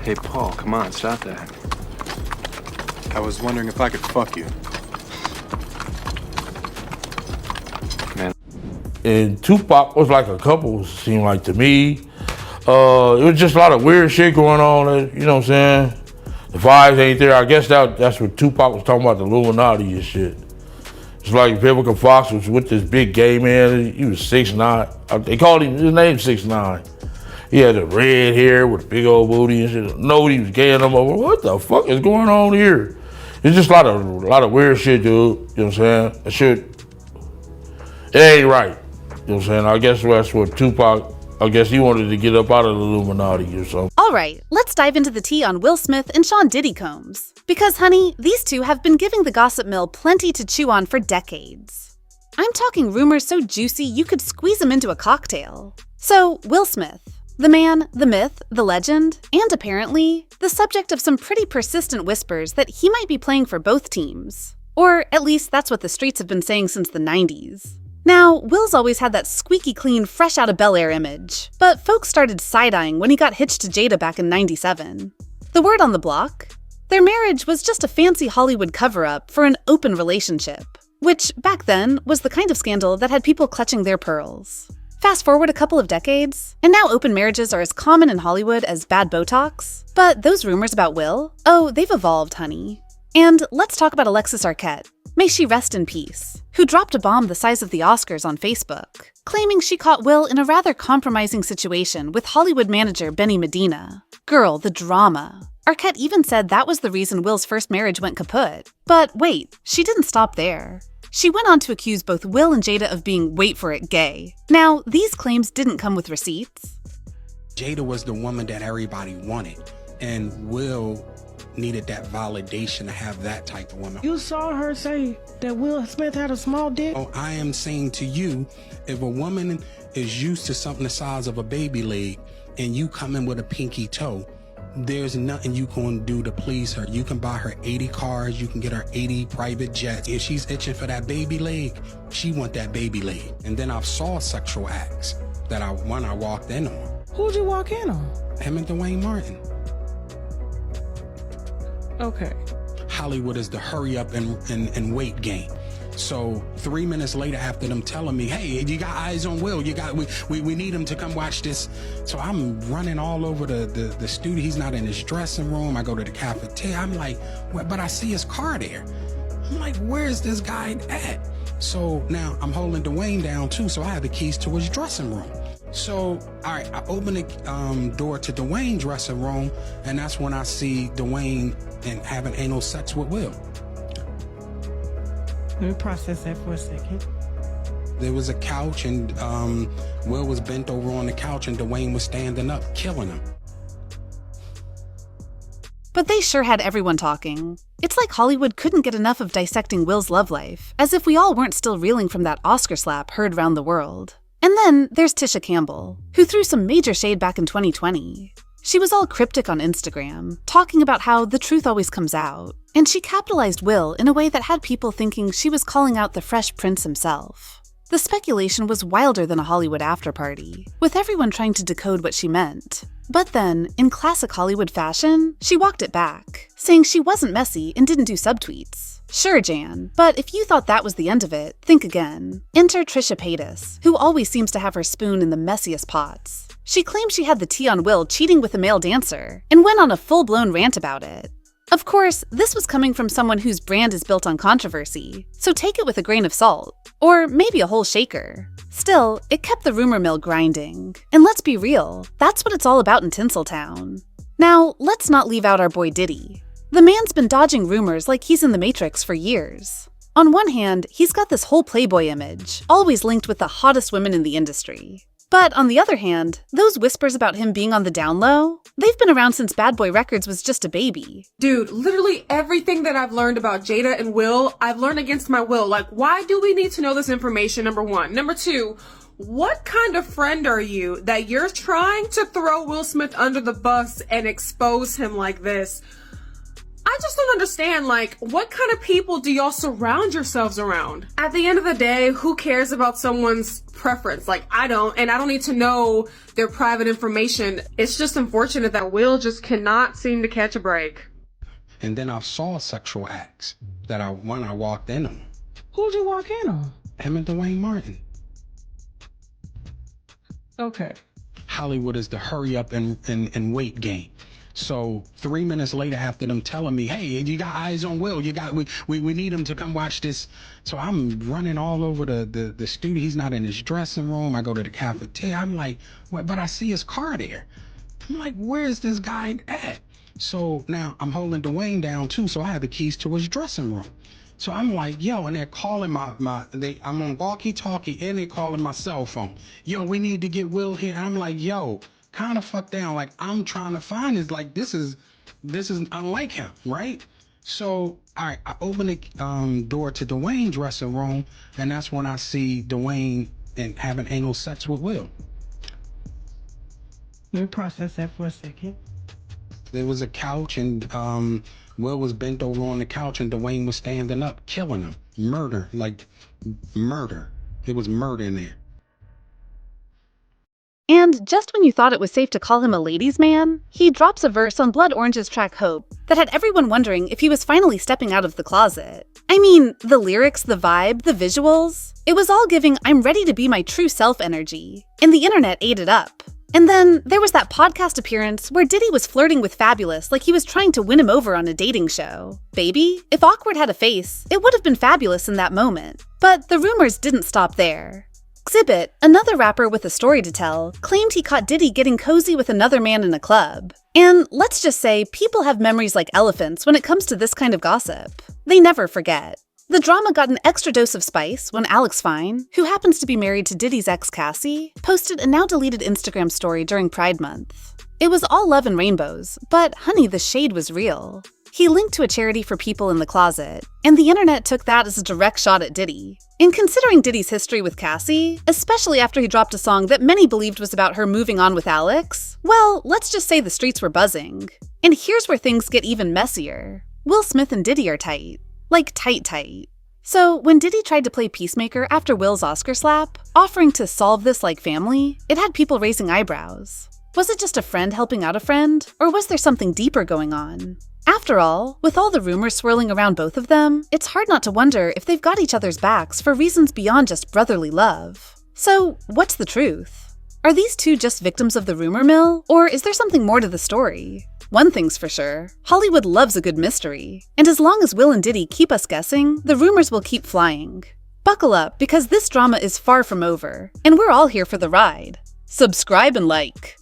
Hey, Paul, come on, stop that. I was wondering if I could fuck you. Man. And Tupac was like a couple, seemed like to me. It was just a lot of weird shit going on, you know what I'm saying? The vibes ain't there. I guess that's what Tupac was talking about, the Illuminati and shit. It's like Vivica Fox was with this big gay man. He was 6'9". They called him, his name 6'9". He had the red hair with a big old booty and shit. Nobody was gay and I'm like, what the fuck is going on here? It's just a lot of weird shit, dude. You know what I'm saying? That shit, it ain't right. You know what I'm saying? I guess that's what Tupac, I guess he wanted to get up out of the Illuminati or something. All right, let's dive into the tea on Will Smith and Sean Diddy Combs. Because, honey, these two have been giving the gossip mill plenty to chew on for decades. I'm talking rumors so juicy you could squeeze them into a cocktail. So, Will Smith, the man, the myth, the legend, and apparently, the subject of some pretty persistent whispers that he might be playing for both teams. Or at least that's what the streets have been saying since the 90s. Now, Will's always had that squeaky clean, fresh out of Bel Air image, but folks started side-eyeing when he got hitched to Jada back in '97. The word on the block? Their marriage was just a fancy Hollywood cover-up for an open relationship, which, back then, was the kind of scandal that had people clutching their pearls. Fast forward a couple of decades, and now open marriages are as common in Hollywood as bad Botox. But those rumors about Will? Oh, they've evolved, honey. And let's talk about Alexis Arquette. May she rest in peace, who dropped a bomb the size of the Oscars on Facebook, claiming she caught Will in a rather compromising situation with Hollywood manager Benny Medina. Girl, the drama. Arquette even said that was the reason Will's first marriage went kaput. But wait, she didn't stop there. She went on to accuse both Will and Jada of being, wait for it, gay. Now, these claims didn't come with receipts. Jada was the woman that everybody wanted, and Will needed that validation to have that type of woman. You saw her say that Will Smith had a small dick? Oh, I am saying to you, if a woman is used to something the size of a baby leg and you come in with a pinky toe, there's nothing you can do to please her. You can buy her 80 cars, you can get her 80 private jets. If she's itching for that baby leg, she want that baby leg. And then I saw sexual acts that I walked in on. Who'd you walk in on? Him and Dwayne Martin. Okay. Hollywood is the hurry up and wait game. So 3 minutes later, after them telling me, hey, you got eyes on Will, we need him to come watch this. So I'm running all over the studio. He's not in his dressing room. I go to the cafeteria. I'm like, well, but I see his car there. I'm like, where's this guy at? So now I'm holding Dwayne down too, so I have the keys to his dressing room. So, all right, I open the door to Dwayne's dressing room, and that's when I see Dwayne and having anal sex with Will. Let me process that for a second. There was a couch, and Will was bent over on the couch, and Dwayne was standing up, killing him. But they sure had everyone talking. It's like Hollywood couldn't get enough of dissecting Will's love life, as if we all weren't still reeling from that Oscar slap heard round the world. And then there's Tisha Campbell, who threw some major shade back in 2020. She was all cryptic on Instagram, talking about how the truth always comes out, and she capitalized Will in a way that had people thinking she was calling out the Fresh Prince himself. The speculation was wilder than a Hollywood after-party, with everyone trying to decode what she meant. But then, in classic Hollywood fashion, she walked it back, saying she wasn't messy and didn't do subtweets. Sure, Jan, but if you thought that was the end of it, think again. Enter Trisha Paytas, who always seems to have her spoon in the messiest pots. She claimed she had the tea on Will cheating with a male dancer, and went on a full-blown rant about it. Of course, this was coming from someone whose brand is built on controversy, so take it with a grain of salt. Or maybe a whole shaker. Still, it kept the rumor mill grinding. And let's be real, that's what it's all about in Tinseltown. Now, let's not leave out our boy Diddy. The man's been dodging rumors like he's in the Matrix for years. On one hand, he's got this whole playboy image, always linked with the hottest women in the industry. But on the other hand, those whispers about him being on the down low, they've been around since Bad Boy Records was just a baby. Dude, literally everything that I've learned about Jada and Will, I've learned against my will. Like, why do we need to know this information, number one? Number two, what kind of friend are you that you're trying to throw Will Smith under the bus and expose him like this? I just don't understand, like, what kind of people do y'all surround yourselves around? At the end of the day, who cares about someone's preference? Like, I don't, and I don't need to know their private information. It's just unfortunate that Will just cannot seem to catch a break. And then I saw sexual acts when I walked in them. Who'd you walk in on? Him and Dwayne Martin. Okay. Hollywood is the hurry up and wait game. So 3 minutes later, after them telling me, hey, you got eyes on Will, we need him to come watch this. So I'm running all over the studio. He's not in his dressing room. I go to the cafeteria. I'm like, what? But I see his car there. I'm like, where's this guy at? So now I'm holding Dwayne down too. So I have the keys to his dressing room. So I'm like, yo, and they're calling I'm on walkie-talkie and they're calling my cell phone. Yo, we need to get Will here. And I'm like, yo, kind of fuck down. Like, I'm trying to find this. Like, this is unlike him, right? So, all right, I open the door to Dwayne's dressing room, and that's when I see Dwayne and having anal sex with Will. Let me process that for a second. There was a couch, and Will was bent over on the couch, and Dwayne was standing up, killing him. Murder, like murder. There was murder in there. And just when you thought it was safe to call him a ladies' man, he drops a verse on Blood Orange's track Hope that had everyone wondering if he was finally stepping out of the closet. I mean, the lyrics, the vibe, the visuals, it was all giving I'm ready to be my true self energy. And the internet ate it up. And then there was that podcast appearance where Diddy was flirting with Fabulous like he was trying to win him over on a dating show. Baby, if Awkward had a face, it would have been fabulous in that moment. But the rumors didn't stop there. Xzibit, another rapper with a story to tell, claimed he caught Diddy getting cozy with another man in a club. And let's just say people have memories like elephants when it comes to this kind of gossip. They never forget. The drama got an extra dose of spice when Alex Fine, who happens to be married to Diddy's ex Cassie, posted a now-deleted Instagram story during Pride Month. It was all love and rainbows, but honey, the shade was real. He linked to a charity for people in the closet, and the internet took that as a direct shot at Diddy. And considering Diddy's history with Cassie, especially after he dropped a song that many believed was about her moving on with Alex, well, let's just say the streets were buzzing. And here's where things get even messier. Will Smith and Diddy are tight. Like tight. So when Diddy tried to play peacemaker after Will's Oscar slap, offering to solve this like family, it had people raising eyebrows. Was it just a friend helping out a friend, or was there something deeper going on? After all, with all the rumors swirling around both of them, it's hard not to wonder if they've got each other's backs for reasons beyond just brotherly love. So, what's the truth? Are these two just victims of the rumor mill, or is there something more to the story? One thing's for sure, Hollywood loves a good mystery, and as long as Will and Diddy keep us guessing, the rumors will keep flying. Buckle up, because this drama is far from over, and we're all here for the ride. Subscribe and like.